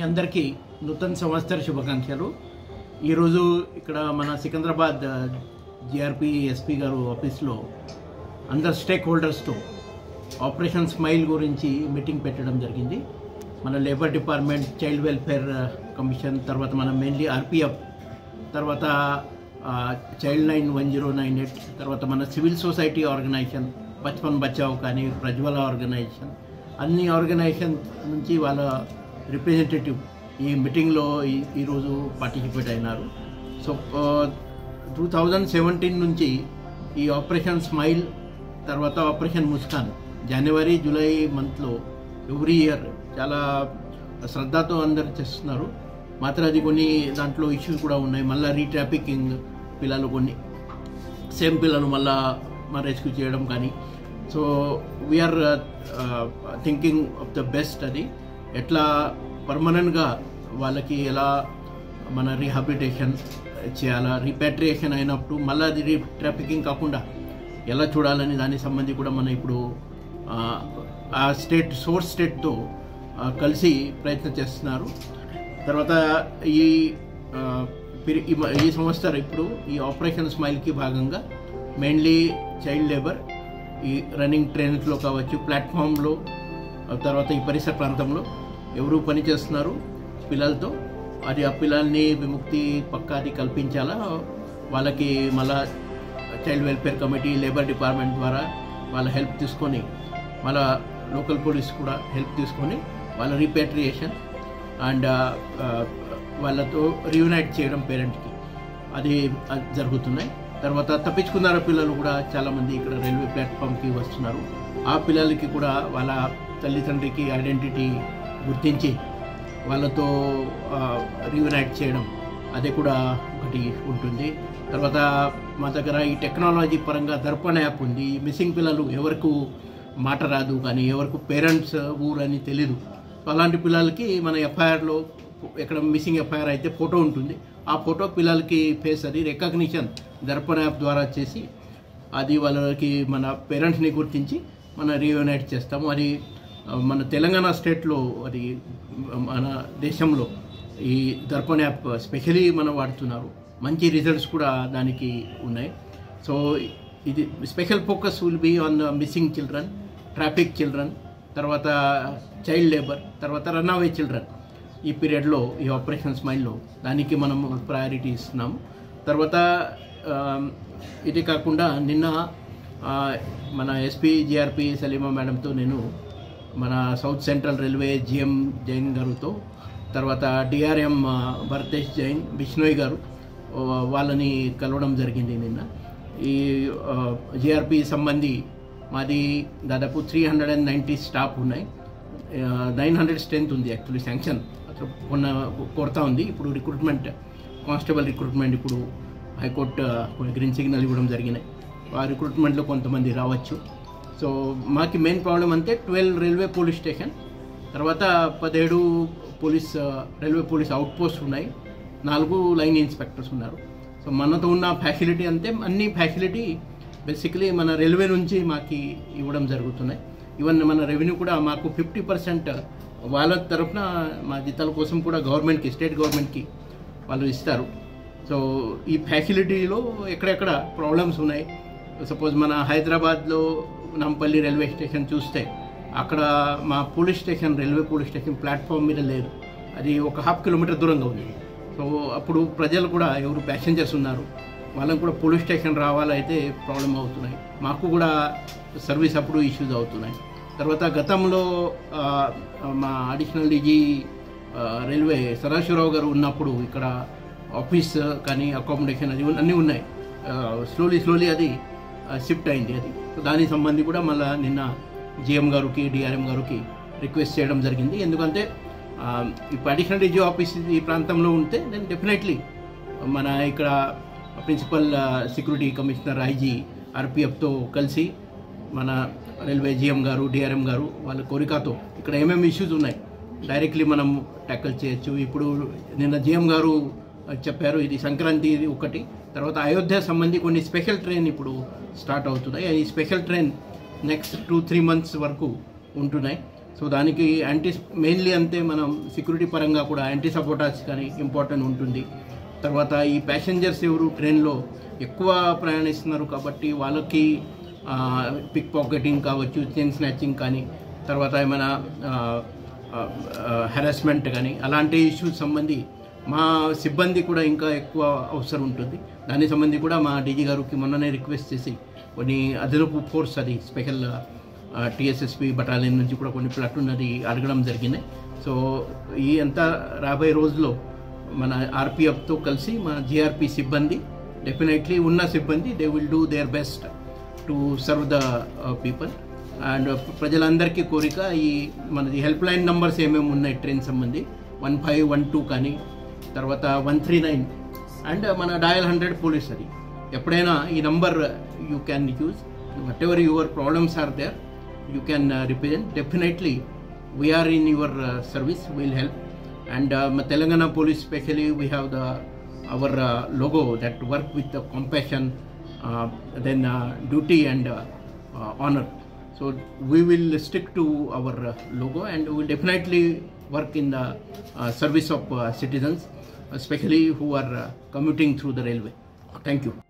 అందరికీ నూతన సంవత్సర శుభాకాంక్షలు. ఈరోజు ఇక్కడ మన సికింద్రాబాద్ జిఆర్పి ఎస్పీ గారు ఆఫీస్లో అందరు స్టేక్ హోల్డర్స్తో ఆపరేషన్ స్మైల్ గురించి మీటింగ్ పెట్టడం జరిగింది. మన labour department, child welfare commission, తర్వాత మన మెయిన్లీ ఆర్పిఎఫ్, తర్వాత చైల్డ్ లైన్ 1098, తర్వాత మన civil society organisation Bachpan Bachao కానీ ప్రజ్వల ఆర్గనైజేషన్, అన్ని ఆర్గనైజేషన్ నుంచి వాళ్ళ రిప్రజెంటేటివ్ ఈ మీటింగ్లో ఈరోజు పార్టిసిపేట్ అయినారు. సో 2017 నుంచి ఈ ఆపరేషన్ స్మైల్, తర్వాత ఆపరేషన్ ముస్కాన్ జనవరి జూలై మంత్లో ఎవ్రీ ఇయర్ చాలా శ్రద్ధతో అందరు చేస్తున్నారు. మాత్రం అది కొన్ని దాంట్లో ఇష్యూస్ కూడా ఉన్నాయి. మళ్ళీ రీట్రాఫికింగ్ పిల్లలు, కొన్ని సేమ్ పిల్లలు మళ్ళా రెస్క్యూ చేయడం కానీ. So we are thinking of the best. అది ఎట్లా పర్మనెంట్గా వాళ్ళకి ఎలా మన రీహాబిలిటేషన్ చేయాలా, రీపాట్రియేషన్ అయినప్పుడు మళ్ళీ అది రీట్రాఫికింగ్ కాకుండా ఎలా చూడాలని దానికి సంబంధించి కూడా మనం ఇప్పుడు ఆ సోర్స్ స్టేట్తో కలిసి ప్రయత్నం చేస్తున్నారు. తర్వాత ఈ సంవత్సరం ఇప్పుడు ఈ ఆపరేషన్ స్మైల్కి భాగంగా మెయిన్లీ చైల్డ్ లేబర్, ఈ రన్నింగ్ ట్రైన్స్లో కావచ్చు, ప్లాట్ఫామ్లో, తర్వాత ఈ పరిసర ప్రాంతంలో ఎవరు పని చేస్తున్నారు పిల్లలతో, అది ఆ పిల్లల్ని విముక్తి పక్కాది కల్పించాలా. వాళ్ళకి మళ్ళా child welfare committee, labour department ద్వారా వాళ్ళ హెల్ప్ తీసుకొని, మళ్ళా లోకల్ పోలీస్ కూడా హెల్ప్ తీసుకొని వాళ్ళ రీపాట్రియేషన్ అండ్ వాళ్ళతో రీయునైట్ చేయడం పేరెంట్కి, అది జరుగుతున్నాయి. తర్వాత తప్పించుకున్నారు పిల్లలు కూడా చాలామంది ఇక్కడ రైల్వే ప్లాట్ఫామ్కి వస్తున్నారు. ఆ పిల్లలకి కూడా వాళ్ళ తల్లిదండ్రికి ఐడెంటిటీ గుర్తించి వాళ్ళతో రీయునైట్ చేయడం, అది కూడా ఒకటి ఉంటుంది. తర్వాత మా దగ్గర ఈ టెక్నాలజీ పరంగా దర్పణ యాప్ ఉంది. మిస్సింగ్ పిల్లలు ఎవరికి మాట రాదు కానీ ఎవరికి పేరెంట్స్ ఊరని తెలీదు. అలాంటి పిల్లలకి మన ఎఫ్ఐఆర్లో ఎక్కడ మిస్సింగ్ ఎఫ్ఐఆర్ అయితే ఫోటో ఉంటుంది. ఆ ఫోటో పిల్లలకి ఫేస్ అది రికగ్నిషన్ దర్పణ యాప్ ద్వారా చేసి అది వాళ్ళకి మన పేరెంట్స్ని గుర్తించి మన రీయునైట్ చేస్తాము. అది మన తెలంగాణ స్టేట్లో, అది మన దేశంలో ఈ దర్పణ యాప్ స్పెషలీ మనం వాడుతున్నారు. మంచి రిజల్ట్స్ కూడా దానికి ఉన్నాయి. సో ఇది special focus will be on missing children, traffic children, తర్వాత చైల్డ్ లేబర్, తర్వాత రన్ అవే చిల్డ్రన్. ఈ పీరియడ్లో ఈ ఆపరేషన్ స్మైల్లో దానికి మనం ప్రయారిటీ ఇస్తున్నాము. తర్వాత ఇది కాకుండా నిన్న మన ఎస్పీ జిఆర్పి సలీమా మేడంతో నేను మన south central railway GM Jain గారితో, తర్వాత డిఆర్ఎం భరతేష్ జైన్, బిష్ణోయ్ గారు, వాళ్ళని కలవడం జరిగింది నిన్న. ఈ జిఆర్పి సంబంధి మాది దాదాపు 390 స్టాఫ్ ఉన్నాయి. 900 స్ట్రెంత్ ఉంది యాక్చువల్లీ. శాంక్షన్ కొరత ఉంది. ఇప్పుడు రిక్రూట్మెంట్, కానిస్టేబుల్ రిక్రూట్మెంట్ ఇప్పుడు హైకోర్టు కొన్ని గ్రీన్ సిగ్నల్ ఇవ్వడం జరిగినాయి. ఆ రిక్రూట్మెంట్లో కొంతమంది రావచ్చు. సో మాకు మెయిన్ ప్రాబ్లం అంటే 12 రైల్వే పోలీస్ స్టేషన్, తర్వాత 17 రైల్వే పోలీస్ అవుట్ పోస్ట్ ఉన్నాయి, 4 లైన్ ఇన్స్పెక్టర్స్ ఉన్నారు. సో మనతో ఉన్న ఫ్యాసిలిటీ అంటే అన్ని ఫ్యాసిలిటీ బేసికలీ మన రైల్వే నుంచి మాకు ఇవ్వడం జరుగుతున్నాయి. ఈవెన్ మన రెవెన్యూ కూడా మాకు 50% వాళ్ళ తరఫున మా జీతాల కోసం కూడా గవర్నమెంట్కి, స్టేట్ గవర్నమెంట్కి వాళ్ళు ఇస్తారు. సో ఈ ఫ్యాసిలిటీలో ఎక్కడెక్కడ ప్రాబ్లమ్స్ ఉన్నాయి. సపోజ్ మన హైదరాబాద్లో నాంపల్లి రైల్వే స్టేషన్ చూస్తే అక్కడ మా police station, railway police station platform మీద లేదు. అది ఒక 1/2 కిలోమీటర్ దూరంగా ఉంది. సో అప్పుడు ప్రజలు కూడా, ఎవరు ప్యాసింజర్స్ ఉన్నారు వాళ్ళకు కూడా పోలీస్ స్టేషన్ రావాలైతే ప్రాబ్లం అవుతున్నాయి. మాకు కూడా సర్వీస్ అప్పుడు ఇష్యూస్ అవుతున్నాయి. తర్వాత గతంలో మా అడిషనల్ డీజీ రైల్వే సదాశివరావు గారు ఉన్నప్పుడు ఇక్కడ ఆఫీస్ కానీ అకామిడేషన్ అది అన్నీ ఉన్నాయి. స్లోలీ అది షిఫ్ట్ అయింది. అది దానికి సంబంధించి కూడా మళ్ళీ నిన్న జిఎం గారికి, డిఆర్ఎం గారికి రిక్వెస్ట్ చేయడం జరిగింది. ఎందుకంటే ఇప్పుడు అడిషనల్ డీజీ ఆఫీస్ ఈ ప్రాంతంలో ఉంటే దెన్ డెఫినెట్లీ మన ఇక్కడ ప్రిన్సిపల్ సెక్యూరిటీ కమిషనర్, ఐజీ, ఆర్పిఎఫ్తో కలిసి మన రైల్వే జిఎం గారు, డిఆర్ఎం గారు వాళ్ళ కోరికతో ఇక్కడ ఏమేమి ఇష్యూస్ ఉన్నాయి డైరెక్ట్లీ మనం ట్యాకిల్ చేయొచ్చు. ఇప్పుడు నిన్న జిఎం గారు చెప్పారు, ఇది సంక్రాంతి ఒకటి, తర్వాత అయోధ్య సంబంధించి కొన్ని స్పెషల్ ట్రైన్ ఇప్పుడు స్టార్ట్ అవుతున్నాయి. ఈ స్పెషల్ ట్రైన్ నెక్స్ట్ 2-3 months వరకు ఉంటున్నాయి. సో దానికి మెయిన్లీ అంతే మనం సెక్యూరిటీ పరంగా కూడా యాంటీ సపోటాస్ కానీ ఇంపార్టెంట్ ఉంటుంది. తర్వాత ఈ ప్యాసింజర్స్ ఎవరు ట్రైన్లో ఎక్కువ ప్రయాణిస్తున్నారు కాబట్టి వాళ్ళకి పిక్ పాకెటింగ్ కావచ్చు, చైన్ స్నాచింగ్ కానీ, తర్వాత ఏమైనా హెరాస్మెంట్ కానీ అలాంటి ఇష్యూస్ సంబంధి మా సిబ్బంది కూడా ఇంకా ఎక్కువ అవసరం ఉంటుంది. దానికి సంబంధి కూడా మా డీజీ గారికి మొన్ననే రిక్వెస్ట్ చేసి కొన్ని అదనపు ఫోర్స్ అది స్పెషల్ టీఎస్ఎస్పీ బటాలియన్ నుంచి కూడా కొన్ని ప్లాటూన్ అది అడగడం జరిగింది. సో ఈ అంతా రాబోయే రోజుల్లో మన ఆర్పిఎఫ్తో కలిసి మన జిఆర్పి సిబ్బంది డెఫినెట్లీ ఉన్న సిబ్బంది they will do their best to serve the people. And ప్రజలందరికీ కోరిక, ఈ మనది హెల్ప్ లైన్ నంబర్స్ ఏమేమి ఉన్నాయి ట్రైన్ సంబంధి 1512 కానీ, తర్వాత 139 అండ్ మన డయల్ 100 పోలీస్. అది ఎప్పుడైనా ఈ number you can use. Whatever your problems are there you can represent. Definitely we are in your service, will help. And Telangana Police especially, we have our logo that work with the compassion, then duty and honor. So we will stick to our logo and we will definitely work in the service of citizens, especially who are commuting through the railway. Thank you.